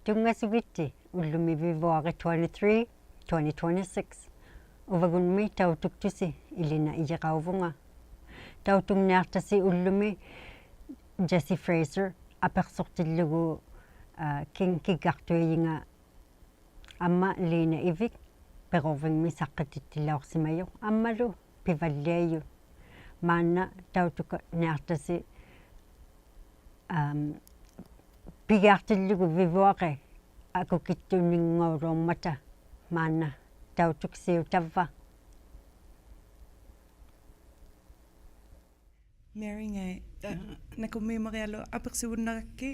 Tungasugiti ullumi vivuari 23 2026 uvagunmi tautuktusi ilina ijiqauvunga tautungniartasi ullumi Jessie Fraser apersortillugu kinkiggartuiyinga amma liina ivik perorvingmi saqqatittillaorsimayu ammalu pivalliayu maanna tautuka niartasi pigaartillugu vivuaqi akukittuninngauruummata maanna tautuksiutavva Mary ngai nakumimarialu apersuunnaraki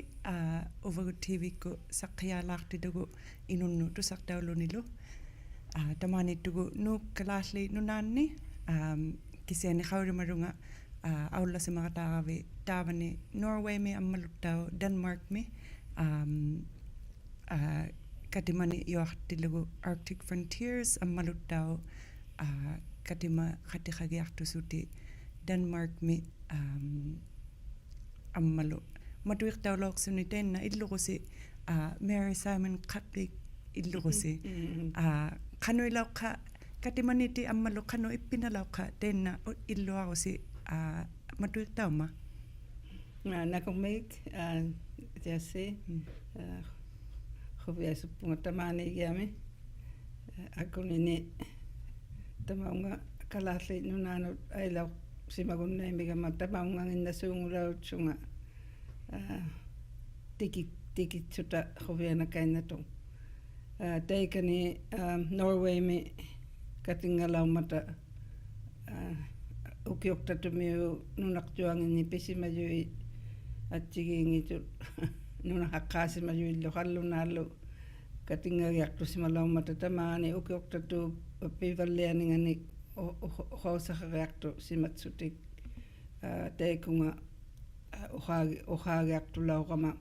uvagutivikku saqqialaartitugu inunnu tusartaulunilu tamaanittugu nuukkalaarli nunaanni kisiani qaurimarunga aullasimaqataaravi taavani Norway mi ammaluttau Denmark mi katimani yoartillugu Arctic Frontiers ammaluttau katima qatiqagiartusuti Denmark mi ammalu matuiqtaulorksuni teenna illuqusi Mary Simon qaqqik illuqusi qanuilauqa katimaniti ammalu qanu ippinalauqa teenna illuarusi matuiqtauma nakumik Jesse khuviasuppunga tamaanigiami akunini tamaunga kalaalli nunaanut ailau simagunnaimigama tamaunganginnasuungulautsunga tikitsuta khuvianakainatu taikani Norway mi katingalaumata ukiuktatumiu nunaqtuangini pisimajui atsigiingitut nunahaqqaasimajuillu qallunaallu katingagiartusimalaumata tamaani ukiuktatu pivallianingani hoosaqariartu simatsutik taikunga uqaagiartulauqama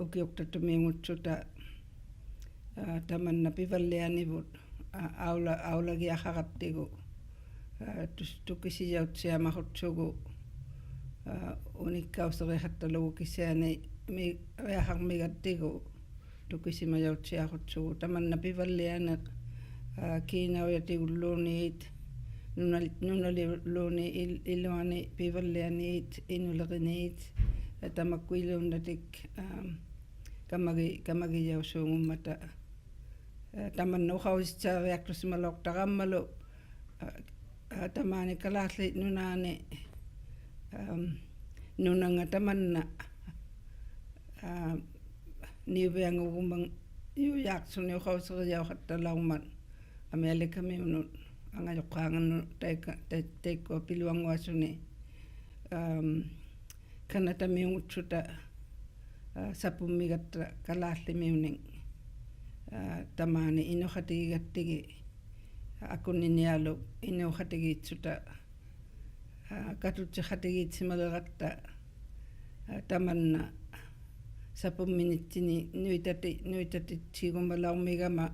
ukiuktatumiungutsuta tamanna pivallianivut aulagiaqaqattigu tukisijautsiamaqutsugu unikkauseriqattalugu kisiani mi riaqarmigattigu tukisimajautsiaqutsugu tamanna pivallianeq kiinauyatiulluuniit nunaliluuni illuani pivallianiit inuleqiniit tamakkuilluunnatik kamagijausuungummata tamanna uqausitsaariaqtusimaloqtaqammalu tamaani kalaalli nunaani nunanga tamanna niuviangugumang yuyaaqsuni uqauseriauqattalaummat amealikamiunut angajoqqaangannu taikkua piluanguasuni kanatamiungutsuta sapummigatta kalaallimiuning tamaani inuqatigigattigi akuninialu inuqatigiitsuta katutseqatigiitsimaleqatta tamanna sapumminitsini nuitatitsiigumalaumigama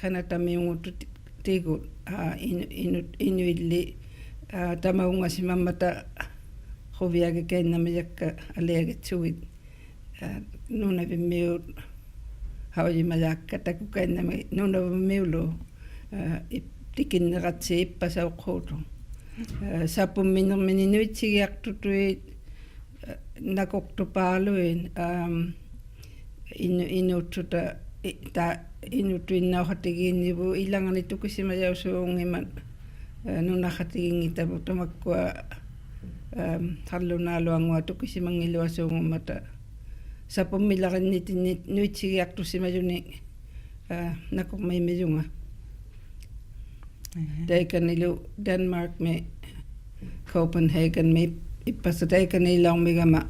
kanatamiungutut tigut inuilli tamaungasimammata quviagakainnamijakka aliagitsuit nunavimmiut haujimajaakka takukainnami nunavimmiulu tikinneratsi ippasauqquutu sapumminermini nuitsigiartutuit nakoqtupaaluin inuutsuta inutuinnauqatigiinnivu ilangani tukisimajausuungiman nunaqatigiingitavu tamakkua hallunaaluangua tukisimangiluasuungummata sapummilarinnitinni nuitsigiartusimajuni nakoqmaimijunga taikanilu Denmark mi Copenhagen mi ippasa taikanilaumigama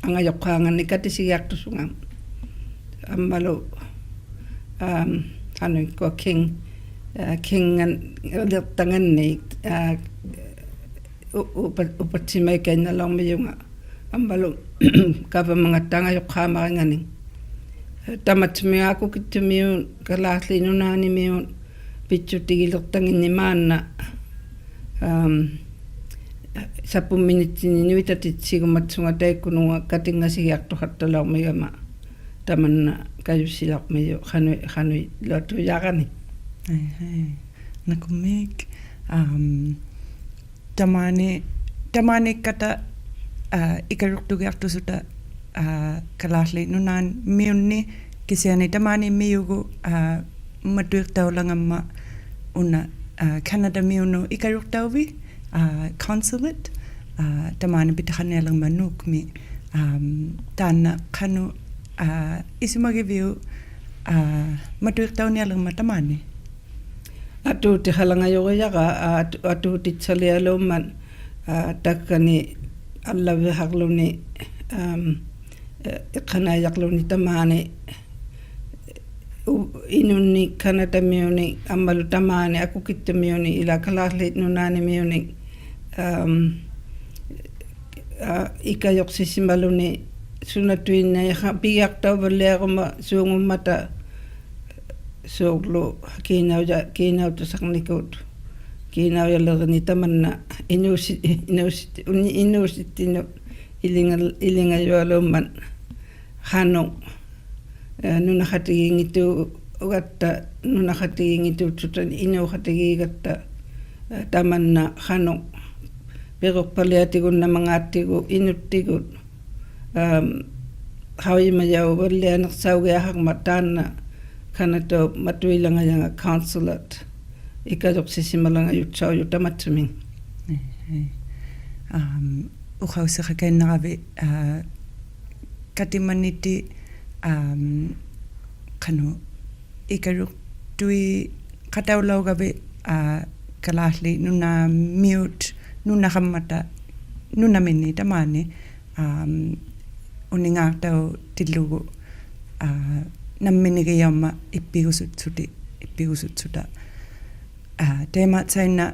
angajoqqaangani katisigiartusunga ammalu hanuikkua kingan lertanganni upatsimaikanalaumijunga ammalu kavamangattanga tamatsimiakukittumiun kalaallinunaanimiun pitsutigillertanginni maanna 10 minitini nuitatitsigumatsunga taikkununga katingasigiartuqattalaormigama tamanna kayussilarmiyu qanui luatuyaqani nakumik tamani kata ikaruktugiartusuta kalalli nunaan miunni kisiani tamani miyugu matuirtaulangamma una Canada miunu ikaruktawi consulate tamani pitaqanialerma nuukmi taanna qanu isimagiviu matuirtaunialerma tamani atuuti halangajoriaqa atuutitsalialumman takkani allaviharluni iqqanaajaqluni tamani inunni kanatamiuni ammalu tamani akukittamiuni ila kalallit nunaani miuni ikajoqsissimaluni sunatuinna piaqtauvalliaquma suungummata suuqlu kiinautasaqnikut kiinaujallerni tamanna inuusittinu ilingajualumman hanu nunaqatigiingitu ugatta nunaqatigiingituutsutan inuuqatigiigatta tamanna hanu peruqpaliatigunna mangaattigu inuttigut hauimajau vallianersaugiahaqma taanna kanato matuilangajanga consulate ikajoqsissimalangajutsaaju tamatsumin uqausiqakainaravi katimaniti qanu ikaruqtui qataulaugavi kalalli nuna mute nunaqammata nunamini tamani uningaartau tillugu namminigayamma ippigusutsuta teematsainna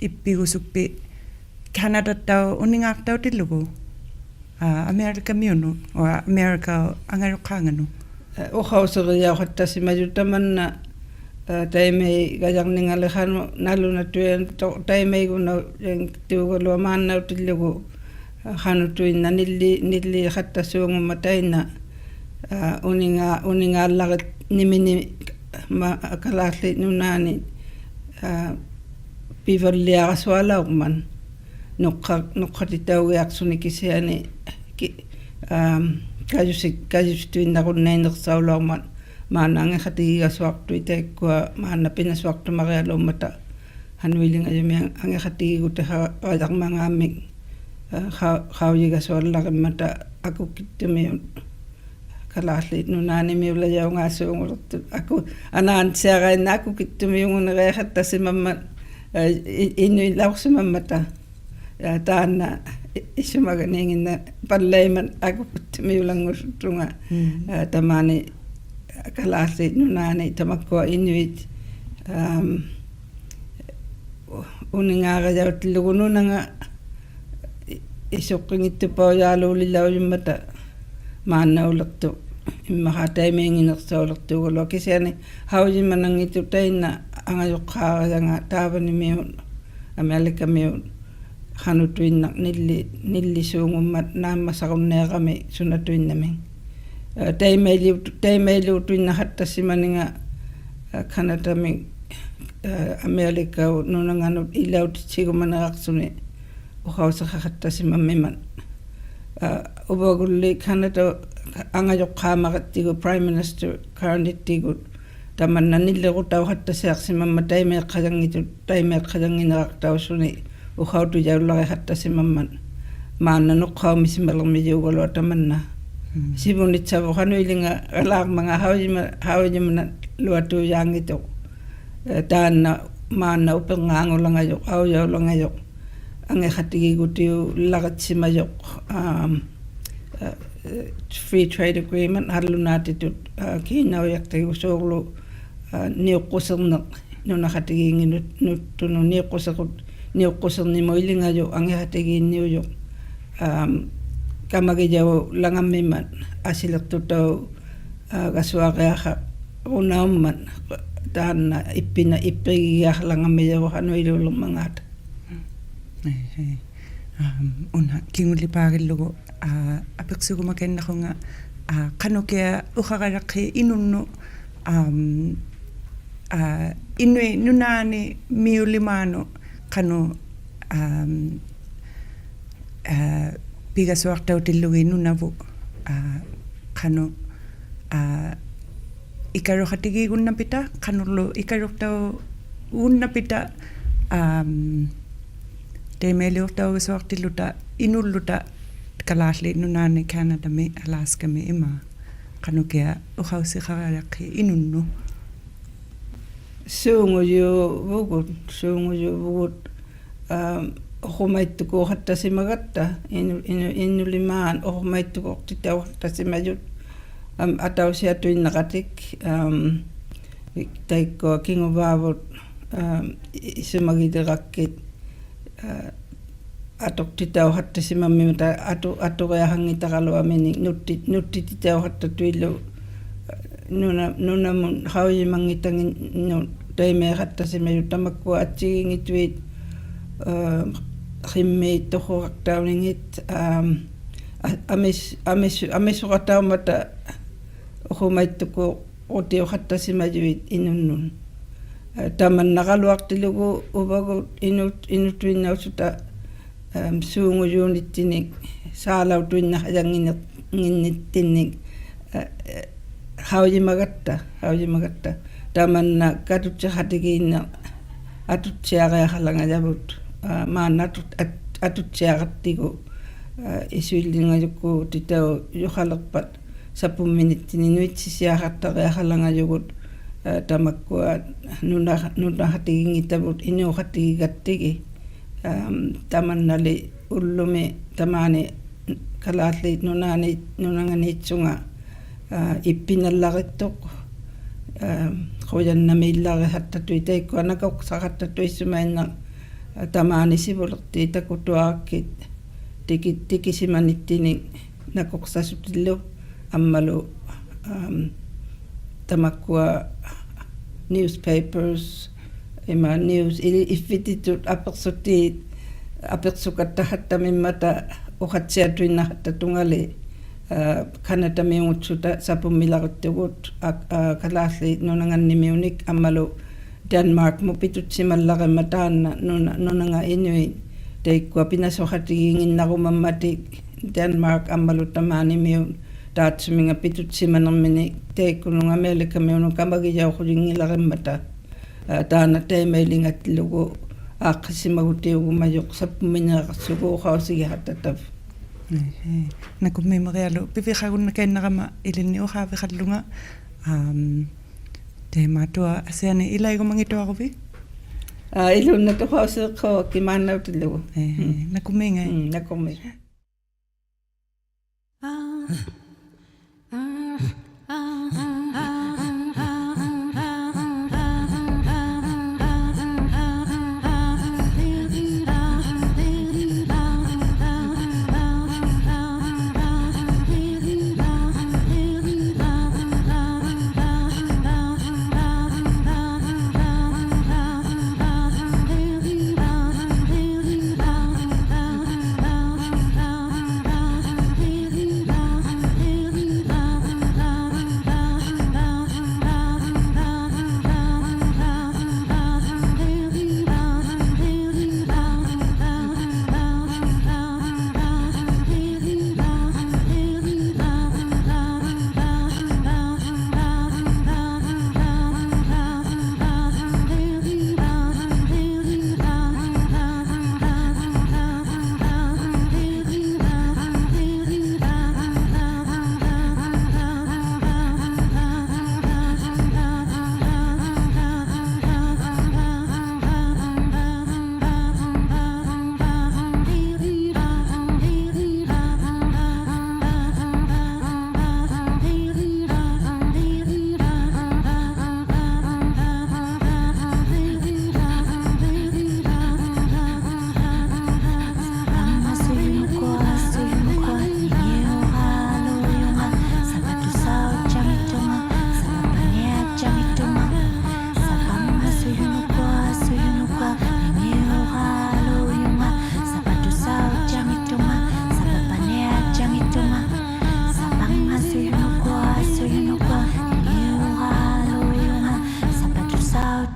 ippigusuppi Canada-tau uningaartau tillugu America miunu o America angaruqaanganu uqauseriauqattasimayu tamanna taimei gajarningalehanu nalunatuyan taimeiguna tuugalua maannautillugu hanutuinna nilli qattasuungumma tainna uningaallarit nimini kalalli nunaani pivalliaqasualaugman nuqqatitaugiaqsuni kisiani kajusituinnaqunnainersaulaugman maana angeqatigigasuartui taikkua maana pinasuartumarialuummata hanuilingajumi angeqatigigutaha qajarmangaamik qaujigasuallarimmata akukkittumiun kalalli nunaanimiulajaungaasuungulurtu aku anaantsiarainna akukittumiungunereeqattasimamma innuilaursumamata taanna isumaganiinginna pallaiman akukittumiulangusuttunga tamani kalalli nunaani tamakkua inuit uningaarajautillugununanga isuqqingittupaujaaluulillaujummata maannaulertu immaqa-taimiinginersaulertuugalua kisiani haujimanangitu tainna angajoqqaarajanga taavanimiun Amerikamiun hanutuinna nillisuungummat naammasaqunneeqami sunatuinnamin taimailuutuinna hattasimaninga kanatamin Amerikau nunanganut ilautitsigumaneraqsuni uqauseqaqattasimammiman ubagulli Canada angajoqqaamaqattigu Prime Minister Karnittigut tamanna nillerutau hattasiaqsimamma taimeeqqajangineraqtausuni uqautujaullari hattasimamman maanna nuqqaumisimalermijuugalua tamanna sibunitsavu qanuilinga alaaqmanga haujimana luatuujaangituq taanna maanna upengaangulangajoq aujaulangajoq angeqatigigutiu laqatsimajoq free trade agreement hallunaatitut kiinaujaqtagisuurlu niuqquserneq nunaqatigiinginut nuttunu niuqqusernimoilingaju angeqatigiinniujoq kamagijau langammiman asilertutau gasuaqiaqa unaumman taanna ippigigiaqlangammijavu hanuiluullermangaata Una kingulipagillugu apiqsugumakennaqunga qanukia uqaqaraqi inunnu inui nunaani miulimaanu qanu pigasuartautillugi nunavu qanu ikaruqatigigunnapita qanullu ikaruqtau unnapita teemeliortaugusuartilluta inulluta kalaalli nunaani Canadami Alaskami ima qanukia uqausiqaraqi inunnu suungujuvugut oqumaittukuuqattasimagatta innulimaan oqumaittukuortitauqattasimajut atausiatuinnaqatik taikkua kinguvaavut isumagiteqakkit atoqtitauqattasimammimuta atuqiahangitaqaluamini nuttititauqattatuillu nunamun haujimangitangin taimeeqattasimaju tamakkua atsigingituit qimmiit toqoqartauningit amissuqataumata uqumaittuku utiuqattasimajuit inunnun tamannaqaluartilugu uvagut inutuinnausuta suungujuunittinik saalautuinna ajanginnittinnik haujimagatta tamanna katutseqatigiinna atutsiaqaaqalangajavut maanna atutsiaqattigu isuillingajukku titau yuqalerpat sapumminnittini nuitsisiaqattaqiaqalangajugut tamakkua nunaqatigingitavut inuqatigigattigi tamannali ullumi tamaani kalaalliit nunanganiitsunga ippinallaqittoq qoyannamiillarihattatui taikkua naqoqsaqattatuissumainna tamaanisivulerti takutuaqakkit tikisimannittini naqoqsasutillu ammalu tamakkua newspapers ima news iffititut apersukattahattamimmata uqatsiatuinnahattatungali kanatamiungutsuta sapummilarittugut kalaalli nunangannimiunik ammalu Denmark mupitutsimallaqimma taanna nunanga inuit taikkua pinasoqatigiinginnarumammatik Denmark ammalu tamaanimiun taatsuminga pitutsimanammini taikkununga Amerikamiunu kamagijauqulingilarimmata taana taimailingattilugu aaqqissimagutiugumajuq sappumineeqarsugu uqausigihattatav nakummimerialu piviqagunnakainnerama ilinni uqaaviqallunga teematua asiani ilaigumangituaruvi ilunna tuqausiiqqaukki maannautillugu nakummingai nakummingai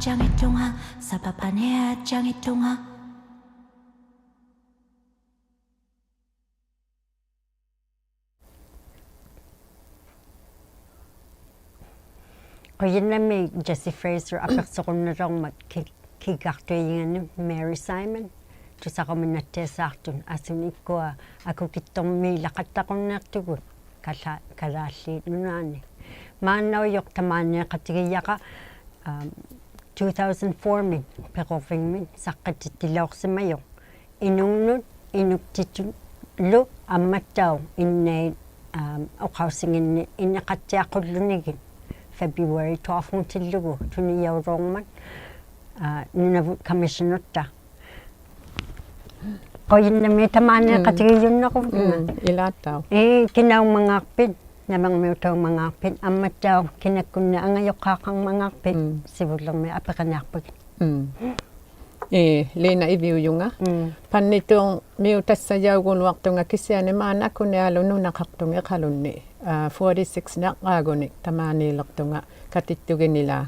jangitunga sapapanea jangitunga. Qoyinami Jessie Fraser apersoqunnalermat kigartuigingannu Mary Simon tusaqaminattiasaartun asunikkua akukittormiilaqattaqunneertugut kalaalliit nunaani maannaujoq tamaanneeqatigiyaqa 2004 min peqorvingmin saqqatittilaorsimajoq inunnut inuktitun lu ammattau innai oqausinginni inneqattiaqullunigin February 12 tillugu tuniyaurormat nunavut commissionerta qoyinnami tamaanneeqatigiyunnaquvna Ilaatau. kinaumangaarpit namangmiutaumangaarpit ammattau kinakkunna angajoqqaaqarmangaarpit sivullermi apeqanaarput Leena iviujunga. Pannituung miutassajaugunuartunga kisiani maanakunealu nunaqartunga qalunni 46 naqaaguni tamaaniilertunga katittuginilaa.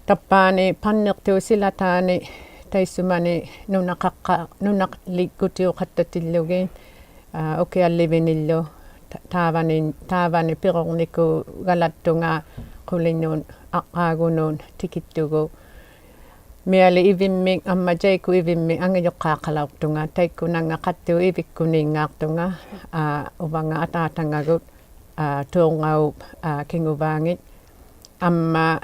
Tappaani pannertuusilataani taissumani nunaqlikkutiuqattatillugin ukiallivinillu taavani pirorniku galattunga qulinnuun aqqaagunuun tikittugu miali ivimmi amma jaiku ivimmi angajoqqaaqalaortunga taikkunanga qattu ivikkuniingaartunga uvanga ataatangagut tuungau kinguvaangit amma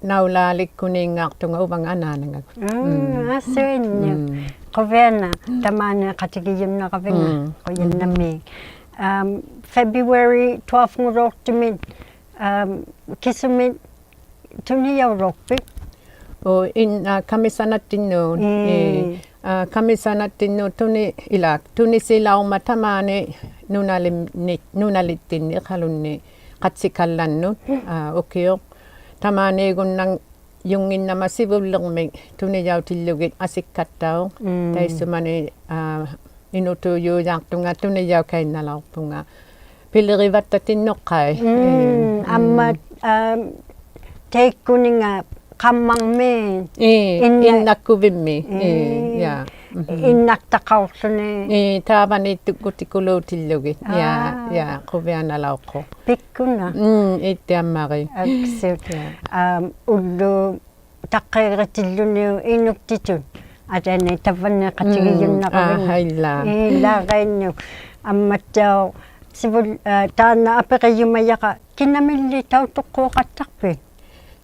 naulaalikuniingaartunga uvanga anaanangagut asuinni qoveana tamaanneeqatigiyunnaqavinga qoyinnami February 12 ngurortumin kisumit tuniyaurorpit kamisanattinnuun kamisanattinnu tuni silauma tamaani nunalittinni qalunni qatsikallannu ukioq tamaaniigunnang junginnama sivullermik tuniyautillugit asikkattau taissumani inutuujuujaartunga tuniyaukainnalarpunga pilerivattatinnoqqai amma teikkuninga qammangmi innakkuvimmi ja innaqtaqaurluni taavani tukkutikuluutillugit ja quvianalauqqu pikkuna ittiammari aksut ullu taqqeeritilluniu inuktitun atani tavanneqatigiyunnaqavinga hailla ilaaqainnu ammattau sivul taanna apeqiyumayaqa kinamilli tautuqquuqattarpi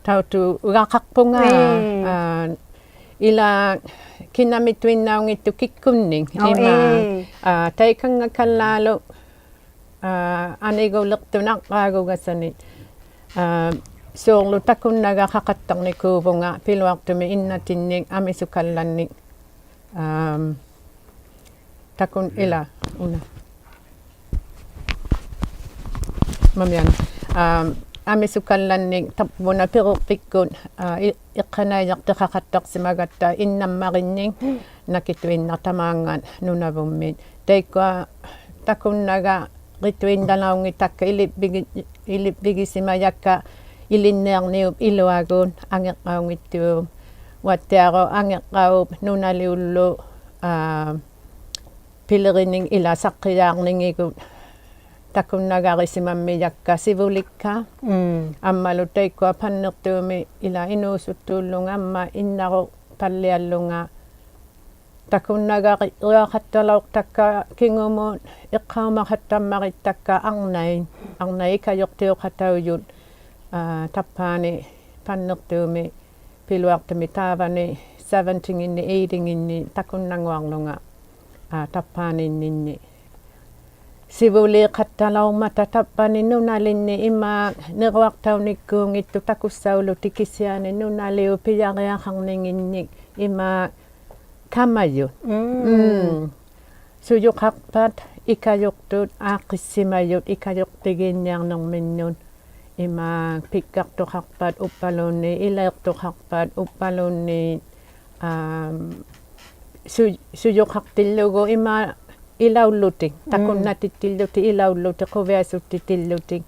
tautu uqaqarpunga ila kinamituinnaungittu kikkunning ima taikanga kallaalu anigulertunaqqaagugasani soorlu takunnaga qaqattarnikuuvunga piluartumi innatinnik amisukallannik takun ila una mamian amisukallannik tapmuna piruqpikkut iqqanaajaqteqaqattaqsimagatta innammarinning nakituinnartamaangaan nunavummit taikkua takunnaga rituindalaungi takka ilipbigisimajakka ilinnearniup iluaguun angeqqaungittuum wattiaro angeqqaup nunaliullu pilerinning ila saqqiyaarningigut takunnagarisimammi jakka sivulikka ammalu taikkua pannertuumi ila inuusuttuullunga amma innaru talliallunga takunnagari riaqattalauq takka kingumuun iqqaumaqattammarit takka arnai ikajortiuqataujut tappaani pannertuumi piluartumi taavani 17 eatinginni takunnanguarlunga tappaaninninni sivuliiqattalaumata tappani nunalinni ima neruartaunikkuungittu takussaulu tikisiani nunaliu piyariaqarninginnik ima kamayut sujuqarpat ikajortut aaqissimayut ikajortigiinniarnerminnun ima pikkartuqarpat uppalunni ileertuqarpat uppalunni sujuqartillugu ima ilaullutik takunnatittilluti ilaulluti quviasuttittillutik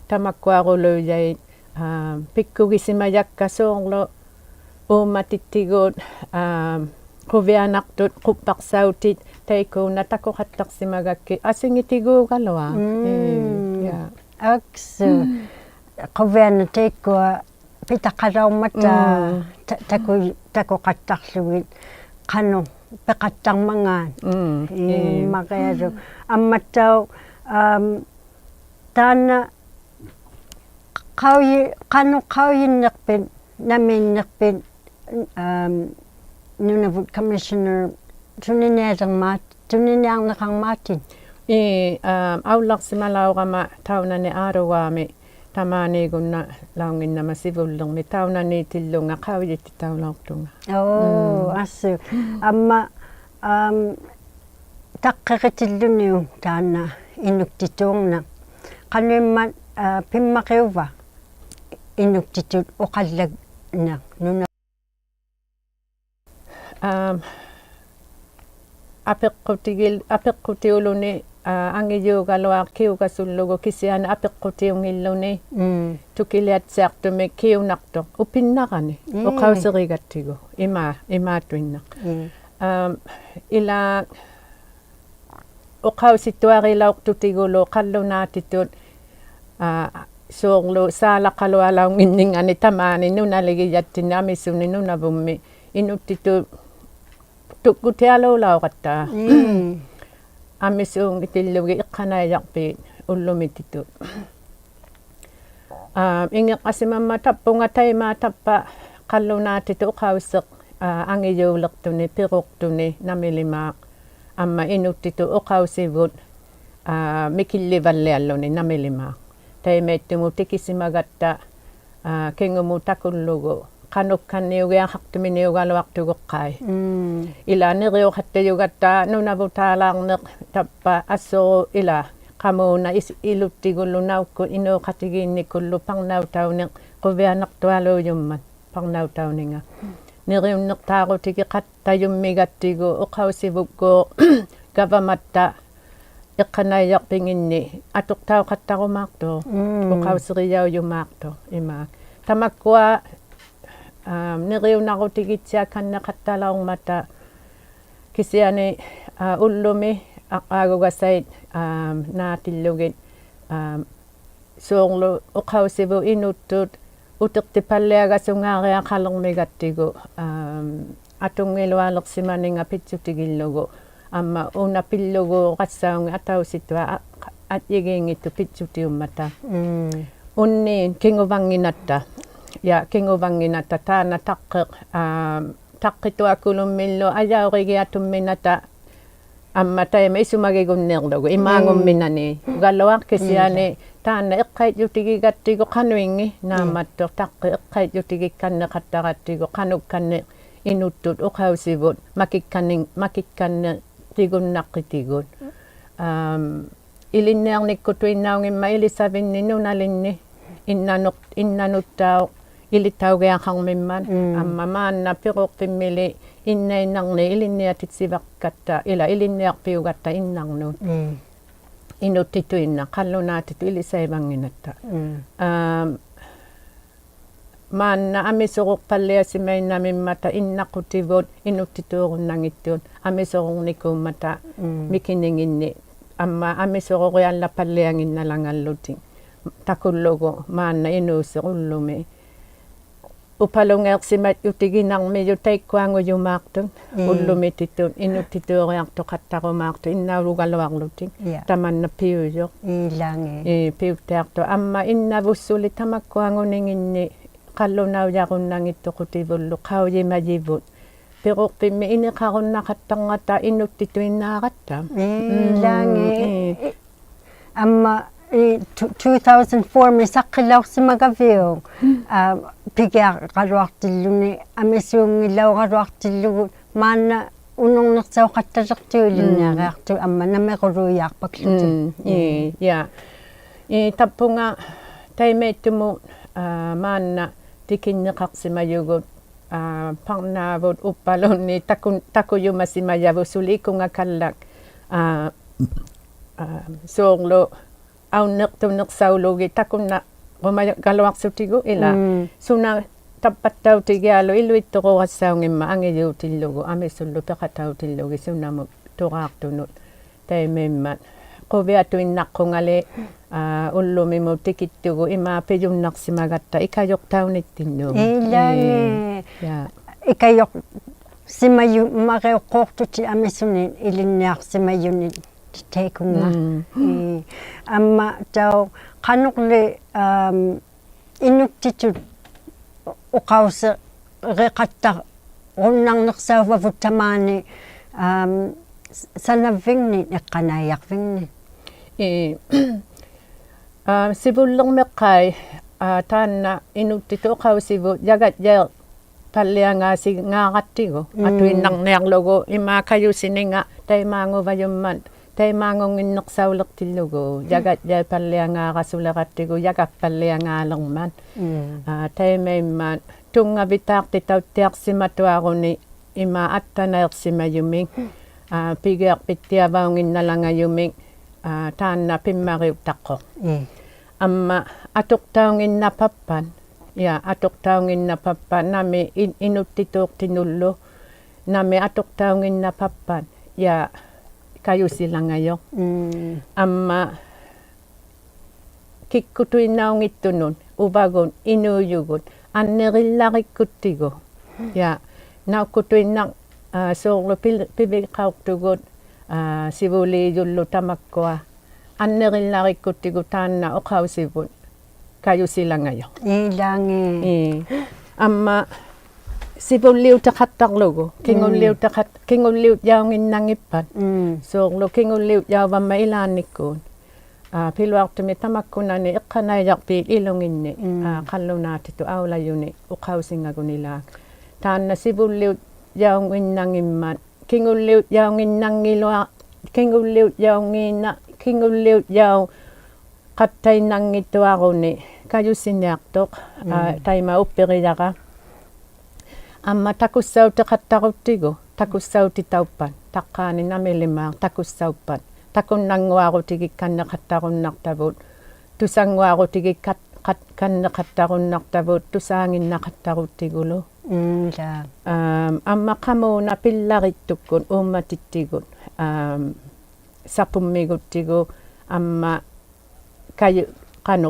tamakkuaruluyait Pikkugissimajakka soorlu uumatittigut Kuvianaqtut quppaqsautit taikuuna takoqattaqsimagakki asingitiguugalua. Ja. Aksu. Qoviana teikkua pitaqalaumata takoqattarlugit qanu peqattarmangaan. Maqialu ammattau taana qawiyinnerpin naminnerpin Nunavut Commissioner tuniniarneqarmaatin. Aullarsimalaurama taunani aarugaami tamaaniigunna launginnama sivullermi taunani tillunga qawiyitti taulaortunga. Assu. Amma taqqeqitilluniu taana inuktituunna. Qanuimmat pimmaqiuva inuktitut uqallagna nuna apeqqutiuluni angiyuugaluaq kiugasullugu kisiana apeqqutiungilluni tukiliatsiartumi kiunartoq upinnaqani uqauserigattigu imaatuinnaq ila uqausittuarilaortutigulu qallunaatitut soorlu saalaqalualaunginningani tamaani nunaligiyattinni amisuni nunavummi inuttitu tukkutialuulauqattaa amisuungitillugi iqqanaayarpiit ullumititut ingeqqasimamma tappunga taimaa tappa qallunaatitu uqausseq angiyuulertuni piruqtuni namilimaaq amma inuttitu uqausivut mikillivallialluni namilimaaq taimeittumu tikisimagatta kingumu takullugu qanukkanniugiaqartuminiugaluartugoqqai ila neriuqattayugatta nunavutaalaarneq tappa assoo ila qamuuna iluttigullu naukku inuuqatigiinnikullu parnautauneq quvianertualuujummat parnautauninga neriunnertaarutigi qattayummigattigu uqausivukku gavamatta iqqanaiyarpinginni atuqtauqattarumaartu uqauseriyaujummaartu imaak tamakkua neriunarutigitsiak kanneqattalaormata kisiani ullumi aqaagugasait naatillugit soorlu uqausivu inuttut uteqtipalliagasungaariaqalermigattigu atungilualersimaninga pitsutigillugu amma unapillugu qassaungi atausittua atyigiingittu pitsutiummata unniin kinguvanginatta ja kinguvanginatta taana taqqituakulumillu ajaurigiatumminata amma taima isumagigunnerlugu imaangumminani galluarkisiani taana eqqaitjutigigattigu qanuingi naamattor taqqi eqqaitjutigikkanneqattaqattigu qanukkanne inuttut uqausivut makikkanne tigunnaqqitigut ilinneernikkutuinnaungimma ilisavinni nunalinni innanuttau ilitaugiaqarmimman amma maanna piruqpimmili innainnarni ilinniatitsivaqqatta ila ilinniarpiugatta innarnuut inuttituinna qallunaatitu ilisaivannginatta maanna amisoruqqalliasimainnamimmata innaqutivut inuttituurunnangittuut amisorunikuummata mikininginni amma amisoruriallapallianginnalangallutin takullugu maanna inuuserullumi upalungeersimat yutiginarmiyu taikkuangujumaartun ullumititun inuttituuriartoqattarumaartu innaulugaluarlutin tamanna piujoq ilange piuktaartu amma innavussuli tamakkuanguninginni qallunaujaqunngittoqutivullu qaujimajivut piruqpimmi iniqarunnaqattangata inuttituinnaaqatta ilange amma 2004 misaqqilaursimagaviu pigiaqaluartilluni amisuungillaugaluartillugut maanna unornersauqattalertuulinniareartu amma namequluiaarpaklutu ja tappunga taimeittumu maanna tikinneqarsimajugut parnaavut uppalunni takuyumasimajavussuli ikungakallak soorlu aunneqtunneqsaulugi takunna rumagalwaqsutigu ila suna tappatautigialu iluittoqoqassaungimma angijuutillugu amisullu peqatautillugis sunnamu tuqaartunut taimimmat quviatuinnaqqungale ullumimut tikittugu ima pijunnarsimagatta ikajoqtaunittinnu Ilange. ja Ikayok simayu maqeuqqortuti amisunin ilinniarsimayuni teikunga. Amma tau qanuqli inuktitut uqause reqatta runnarnersauwavut tamaani sanavvingni eqqanaajarvingni. Sivullermeqqai taanna inuttito uqausivu jagatjaa palliangaasi ngaaqattigu atuinnarniarlugu imaakayusininga taimaanguvajummat taimaangonginnersaulertillugu jagatjaa palliangaaqasuleqattigu jagappalliangaalerman taimaimmaat tungavitaartitauttiarsimatuaruni ima attanaersimayumik pigiarpittiavaunginnalangayumik taanna pimmariuttaqqoq amma atuqtaunginnapappan ja atuqtaunginnapappan nami inuttituuqtinullu nami atuqtaunginnapappan ja kayusilangayoq amma kikkutuinnaungittunun uvagun inuuyugut annerillarikkuttigu ja naukkutuinnaq soorlu piviqaurtugut sivuliijullu tamakkua annerillarikkuttigu taanna oqausivut kayusilangayoq Ilange. amma sivulliutaqattarlugu kingulliut jaunginnangippat soorlu kingulliut jauvamma ilaannikkuun piluartumi tamakkunani eqqanaajarpiit ilunginni qallunaatitu aulayuni uqausingagunilaa taanna sivulliut jaunginnangimmat kingulliut jaunginnangilua kingulliut jaung qattainnangittuaruni kayusiniartoq taima uppirijaqa amma takussauteqattaruttigu takussautitauppan taqqaani namilimaaq takussauppat takunnanguarutigi kanneqattarunnartavut tusanguarutigi kanneqattarunnartavut tusaanginnaqattaruttigulu amma qamuuna pillarittukkun uummatittigut sapummiguttigu amma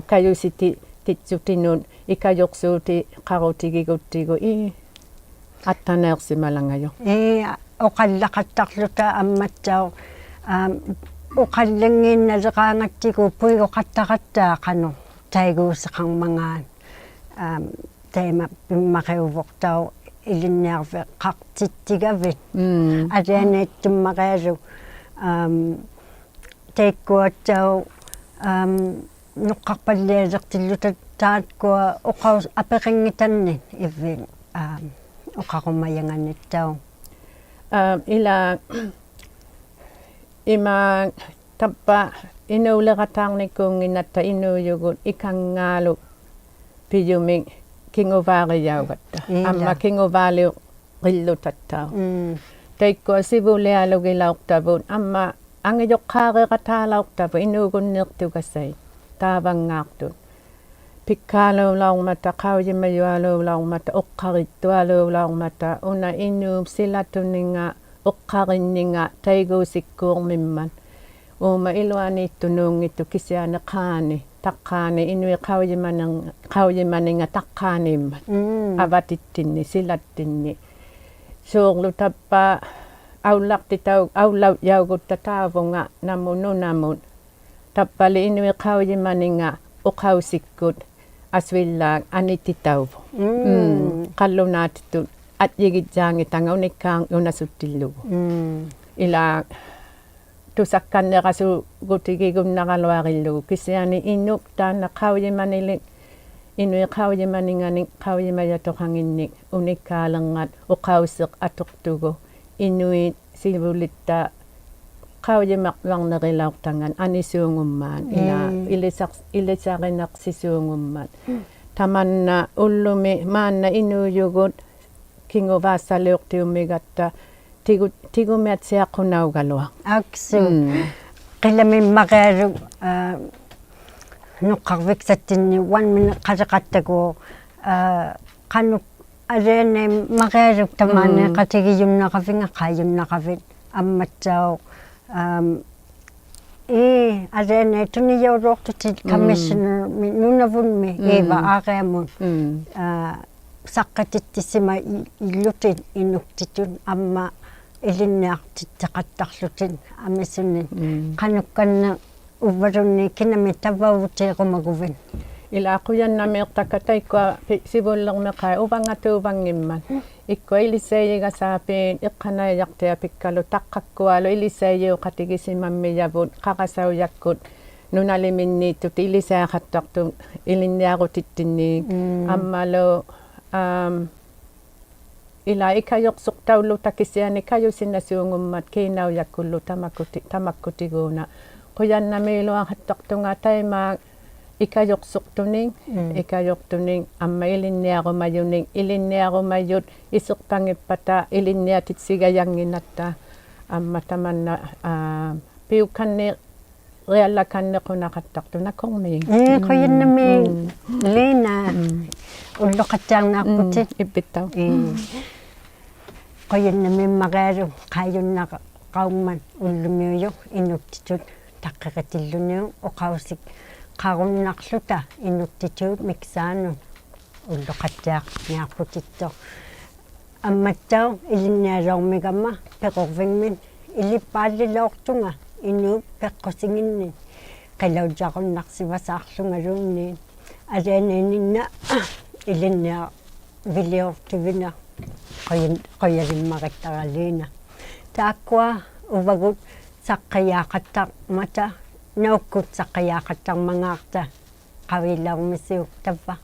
kayusiti titsutinun ikajoqsuuti qarutigiguttigu attaneersimalangayo Oqallaqattarluta ammattau uqallangiinnaleqaangattigu puigoqattaqattaa qanu taiguuseqarmangaan taima pimmaqeuvoqtau ilinniarve qaqtittigavit alianeittummaqalu teikkuattau nuqqarpallialertilluta taatkua uqaus apeqingitanni ivvin uqarumayanganittau ila ima tappa inuuleqataarnikkuunginnatta inuuyugut ikangaalu pijumik kinguvaariyaugatta amma kinguvaaliu qillutattau teikkua sivulialugilaurtavut amma angijoqqaareqataalaurtavu inuugunneertugassai taavangaartut pikkaaluulaurmata qaujimayualuulaurmata oqqarittualuulaurmata una inuup silatuninga oqqarinninga taiguusikkuurmimman uuma iluaniittunuungittu kisianeqaani taqqaani inui qaujimaninga taqqaaniimmat avatittinni silattinni soorlu tappaa aulaujaugutta taavunga namu nunamun tappali inui qaujimaninga uqausikkut asvillaaq anittitauvu qallunaatittut atjigitsaangitanga unikkaang unasuttillugu ila tusakkanneqasugutigigunnaruarillugu kisiani innuk taanna qaujimanili inui qaujimaningani qaujimayatoqanginnik unikkaalerngat uqauseq atoqtugu inui sivulitta qaujimaqluarnerilaurtangan anisuungummaan ila ilisaqinaqsisuungummat tamanna ullumi maanna inuuyugut kinguvaassaluuqtiummigatta tigumiatsiaqunaugalua aksu qillamin maqaalu nuqqarviksattinni 1 minute qasiqattaku qanuk areene maqaaruk tamaane qatigiyunnaqavinga qaayunnaqavit ammatsao areene tuniyauruortutit commissioner nunavunmi Eva Areamun saqqatittissima illutit inuktitun amma ilinniartitteqattarlutin amisunnin qanukkanna uvarunni kinami tavavutiiqumaguvin Ilaquyannamiiqtakataikua sivullermeqa uvangatuuvangimman ikkua ilisaayigasaapiin iqqanayaqtia pikkalu taqqakkualu ilisaayiuqatigisimammiявут qaqasauyakkut nunaliminniittut ilisaaqattartu ilinniarutittinni ammalu ila ikajorsuqtaullu takisiani kajusinnasuungummat kiinaujakkullu tamakkutiguuna quyannamiiluaqattartunga taimaa ikajortuning amma ilinniarumayut iserpangippata ilinniatitsigayanginnatta amma tamanna piukkanni reallakannequnaqattartuna kormiin quyannami Lena ulloqatsaarnaarputit ippittau quyannami maqaaru qaayunnaqa qaumman ullumiuju inuktitut taqqaqatilluniu oqausik qarunnarluta inuktituut miksaanun ulloqatsaaqniarputitto ammattau ilinnialormigamma peqorvingmin ilippaallilortunga inuup peqqosinginnin qalaujaqunnarsivasaarlungaluunniin alaaninna ilinnia viliortuvina qoyalimmaqittaraaliina taakkua uvagut saqqayaaqattarmata naukkut saqqayaaqattarmangaarta qavillaarmisiuk tavva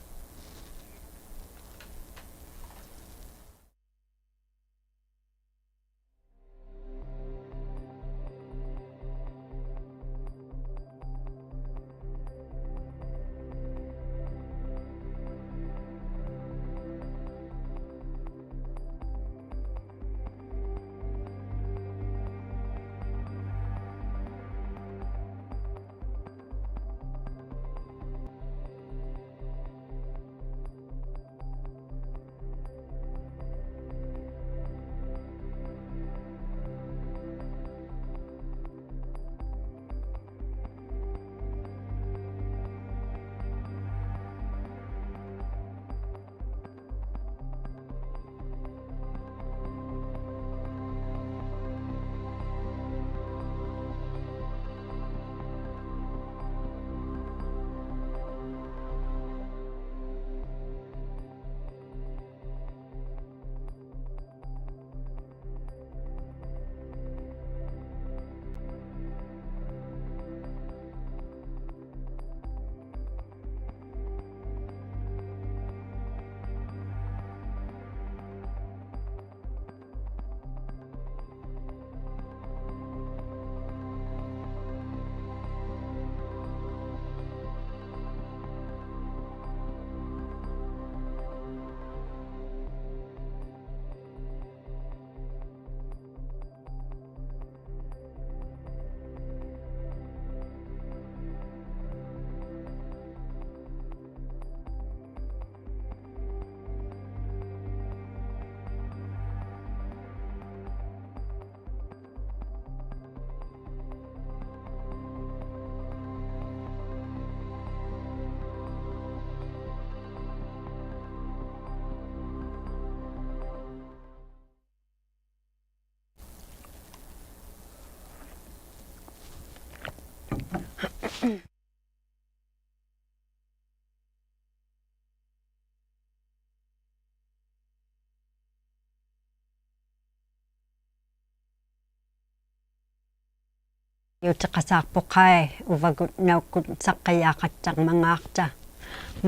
Yutiqasaarpoqai uvagut naukkut saqqayaaqattarmangaarta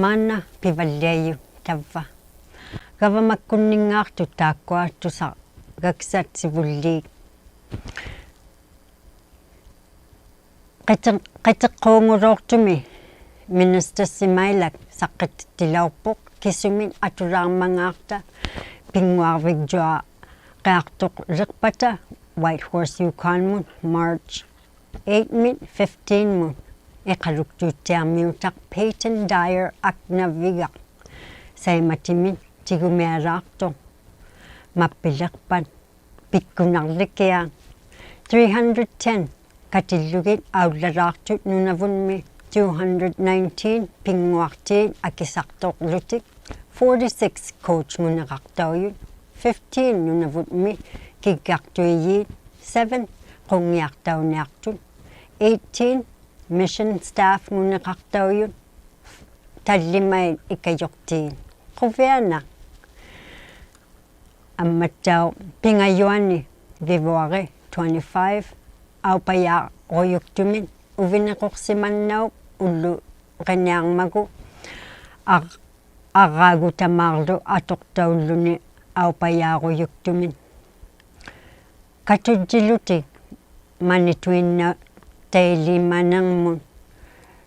maanna pivalliayu tavva gavamakkunningaartu taakkuartusa gaksat sivulliik qiteqquungulortumi minister Simailak saqqittilauppoq kisumin atulaarmangaarta pinguarvigjua qaartoq liqpata White Horse Yukon mun March 8 min 15 mun eqaluktuuttiarmiutaq Peyton Dyer aknavigaq saimatimit tigumiaraartu mappilerpan pikkunarlikia 310 katillugit aullaraartut nunavunmi 219 pinguartiin akisartoqlutik 46 coach nguneqartauyut 15 nunavutmi kikkartuiyiit 7 qungiartauniartut 18 mission staff nguneqartauyut tallimait ikajortiin quviana ammattau pingayuani vivuari 25 aupaya oyuktumin uvineqorsimannaup ullu qaniarmagu arraagutamаарlu atortaulluni aupayaaruйuktуmin katujjilutik manituinna tailimanermun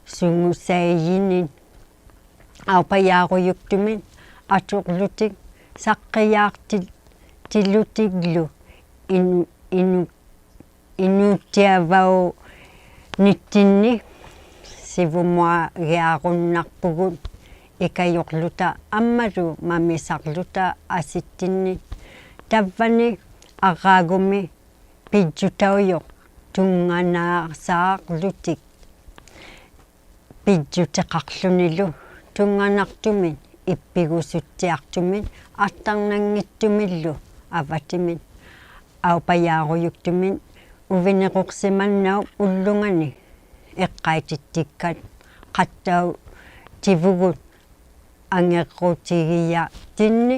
sungusaayinin aupayaaruйuktуmin atorlutik saqqiyartillutiglu inuutiavau nittinni sivumuagiarunnarpugut ikajorluta ammalu mamisarluta asittinni tavvani arraagumi pijjutaujoq tunganaasaarlutik pijjuteqarlunilu tunganartumin ippigusuttiartumin artarnangittumillu avatimin aupayaaruйuktуmin uvineqorsimannau ullungani eqqaitittikkat qattau tivugut angeqqutigiya tinni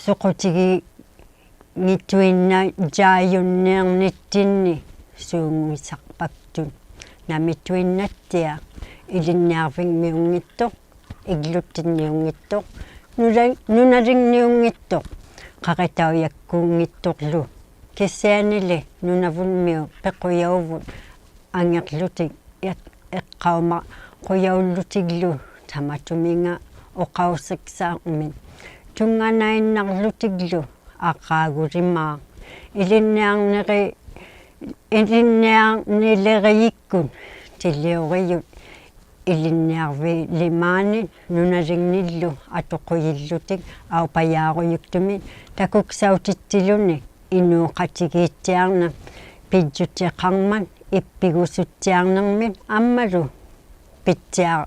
suqutigi ngituinna jaayunneernittinni suunguisarpaktun namituinnattia ilinniarvigmiungittoq igluttinniungittoq nunaringniungittoq qaqitaujakkuungittoqlu kissianili nunavunmiu pequyauvut angerlutik eqqauma quyaullutiglu tamatuminga oqausiksaarmin tunganainnarlutiglu aqqaagurimaa ilinniarnileriyikkun tillioriyut ilinniarvi limaani nunarignillu atoquyillutik aupayaaruйuktуmin takuksautittiluni inuuqatigiittiarna pijjutiqarman ippigusuttiarnermin ammalu pittiar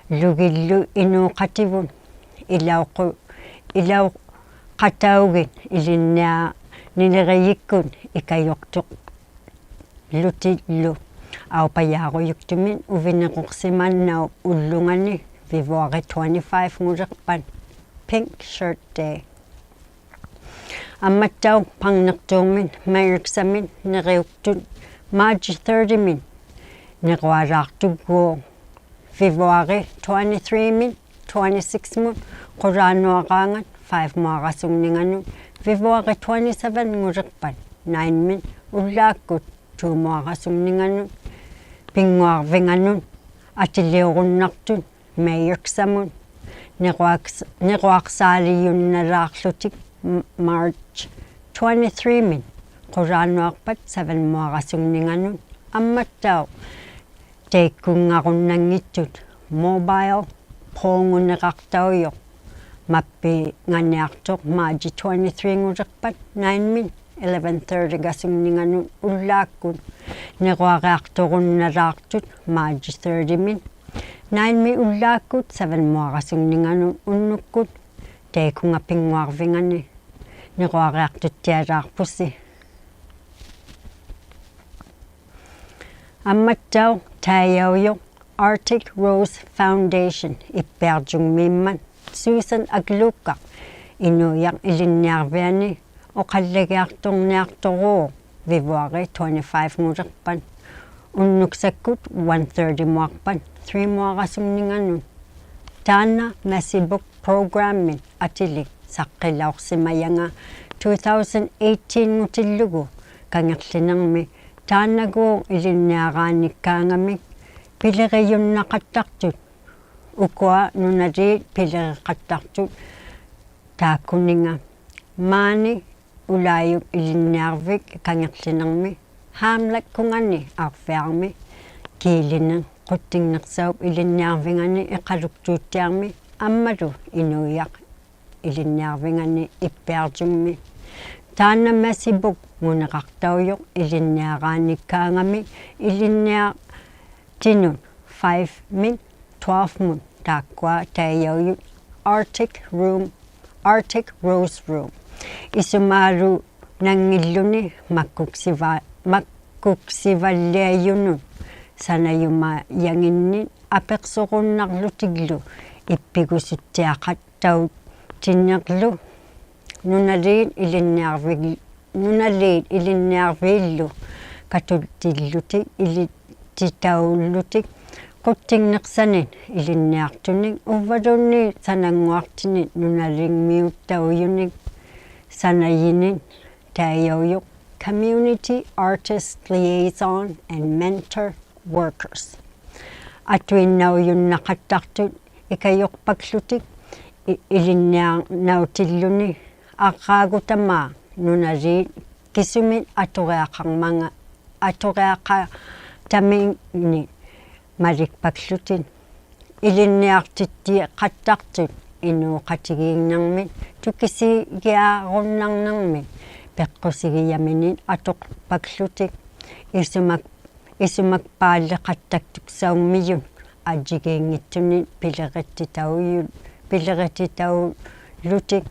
lugillu inuuqativun ilau qataugit ilinnia nileriyikkun ikajortuq lutillu aupayaaruйuktуmin uvineqorsimannau ullungani vivuari 25 ngulerpan Pink Shirt Day ammattau pangnertuumin mairiksamin neriuktut March 30 min nequalaartugguo February 23 min 26 mun quraanuaqaangat 5 muaqasungninganut February 27 ngulerpan 9 min ullaakkut 2 muaqasungninganut pinguarvinganut atilliurunnartut mairiksamun nequaqsaaliyunnalaarlutik March 23 min quraanuarpat 7 muaqasungninganut ammattau teikkungarunnangittut mobile qoonguneqartaujoq mappi nganiartoq March 23 ngulerpat 9 min 11:30 gasungninganut ullaakkut nequaqaartorunnalaartut March 30 min 9 mi ullaakkut 7 muaqasungninganut unnukkut teikungapinguarvingani nequaqaartuttialaarpussi ammattau taajaujoq Arctic Rose Foundation ippiarjungmiimman Susan Aglukkaq inuujaq ilinniarviani oqallagiartorniartoruu February 25 ngulerpan unnuksakkut 1:30 muarpan 3 muaqasungninganut taanna Masseybook programmin atilik saqqilauqsimayanga 2018 ngutillugu kangerlinermi taannagu ilinniaraannikkaangamik pileriunnaqattartut ukua nunaliit pileriqattartut taakkuninga maani ulaayuk ilinniarvik kangerlinermi haamlakkungani arfiarmi kiilinen quttingnersaup ilinniarvingani iqaluktuuttiarmi ammalu inuiaq ilinniarvingani ippiartummi taanna massibuk nguneqartaujoq ilinniaraannikkaangami ilinniaa tinun 5 min 12 mun taakkua taajauju Arctic Rose Room isumaalu nangilluni makkuksivalliajunun sanayuma yanginnin apeqsoqunnarlutiglu ippigusuttiaqat tau tinnerlu nunaliin ilinniarviillu katultillutik ilititaullutik quttingnersanin ilinniartunik uvvalunni sananguartini nunalingmiuttaujunik sanayinin taajaujuq Community Artist Liaison and Mentor Workers atuinnaujunнақаттартут икайорпаклутик илинниарнаутиллуни аққаагутамаа нуналиит кисумит аториақатамини маликпаклутин илинниартитти қаттартут инуоқатигииннармит тукисигиааруннарнармит пеққусигияминин атоқпаклутик исумак пааллеқаттактуксауммиюн аджигиингитсуни пилеқиттитаулутик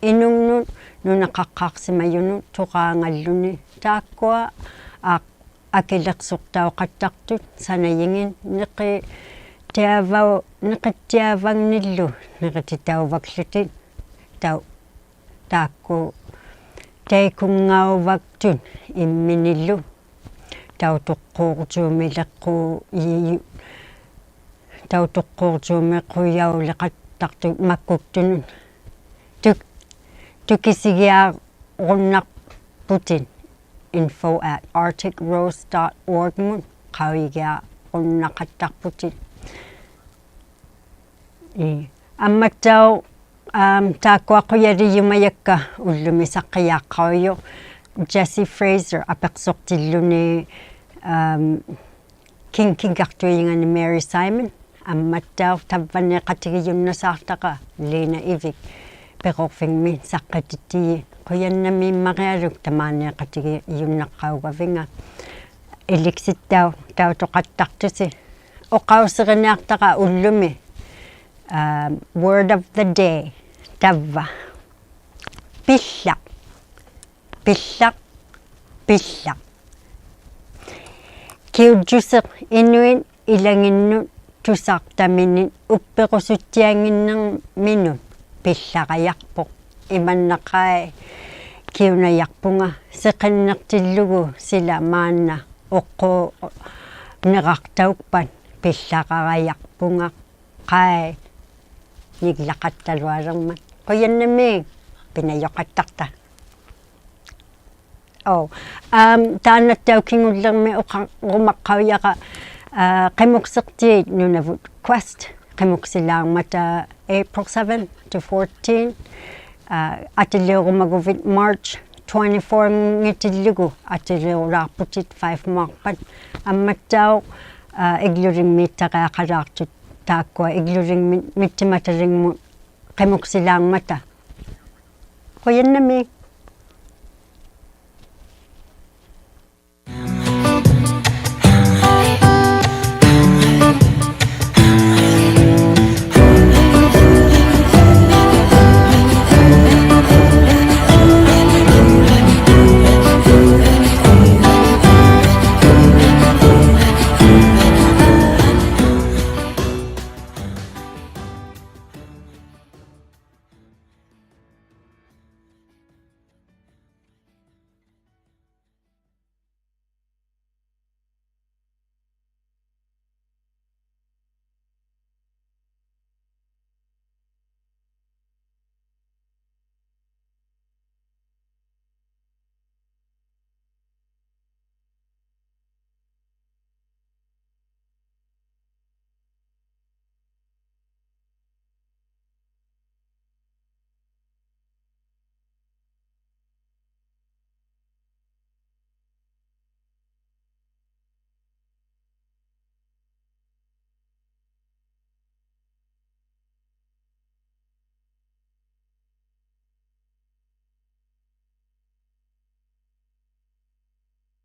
инунгнут нунақаққарсимаюну тоқаангаллуни тааккуа акилерсортаоқаттартут санаyiнгин неқиттиавагниллу неқититауваклутик таакку тайкунгаувактун имминиллу таутоққууртуумилеққуу ию таутоққууртуумеққуяулеқаттарту маккуктунун тукисигиааруннарпутин info@articrose.org mun qawigиааруннақаттарпутин амматтау тааккуаққуялиюмаякка уллуми саққиааққауйо Jessie Fraser апеқсортиллуни кинкартуингани Mary Simon амматтау тавванеқатигиюннасаартақа Lena Ivik пеқорфингми саққатиттии қуяннамииммариалук тамааниақатигиюннаққаугавинга эликситтау таутоқаттартуси оқаусериниартақа уллуми word of the day тавва пиллақ киуджусеқ инуин илангинну тусартамини уппеқусуттиангиннер пиллақаярпоқ иманнақаа киунаяарпунга сеқиннертиллугу сила маанна оққу неқартауппат пиллақараярпунга қаа ниглақатталуалермат қуяннами пинайоқаттарта тааннаттау кингуллерми оқарумаққавиақа қимуксертиит нунавут quest қимуксилаармата April 7 to 14 атилеорумагувит March 24 ngitillугу атилеорулаарпутит 5 марпат амматтау иглуриммииттақаақалаартут тааккуа иглуримми миттиматалингму қимуксилаармата қуяннами